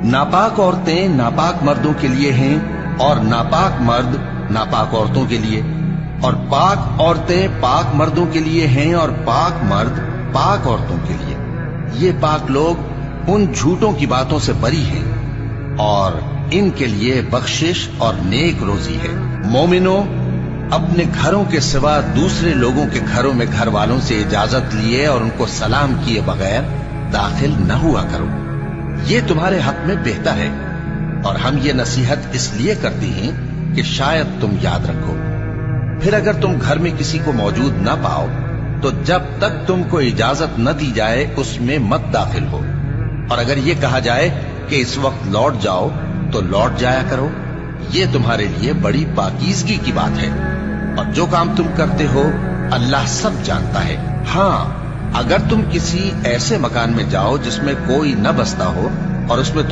नापाक औरतें नापाक मर्दों के लिए हैं और नापाक मर्द नापाक औरतों के लिए, और पाक औरतें पाक मर्दों के लिए हैं और पाक मर्द पाक औरतों के लिए। ये पाक लोग उन झूठों की बातों से बरी हैं और इनके लिए बख्शिश और नेक रोजी है। मोमिनो, अपने घरों के सिवा दूसरे लोगों के घरों में घर वालों से इजाजत लिए और उनको सलाम किए बगैर दाखिल न हुआ करो। ये तुम्हारे हक में बेहतर है, और हम ये नसीहत इसलिए करती हैं कि शायद तुम याद रखो। फिर अगर तुम घर में किसी को मौजूद न पाओ तो जब तक तुमको इजाजत न दी जाए उसमें मत दाखिल हो, और अगर ये कहा जाए कि इस वक्त लौट जाओ तो लौट जाया करो। ये तुम्हारे लिए बड़ी पाकीज़गी की बात है, और जो काम तुम करते हो अल्लाह सब जानता है। हाँ, अगर तुम किसी ऐसे मकान में जाओ जिसमें कोई न बसता हो और उसमें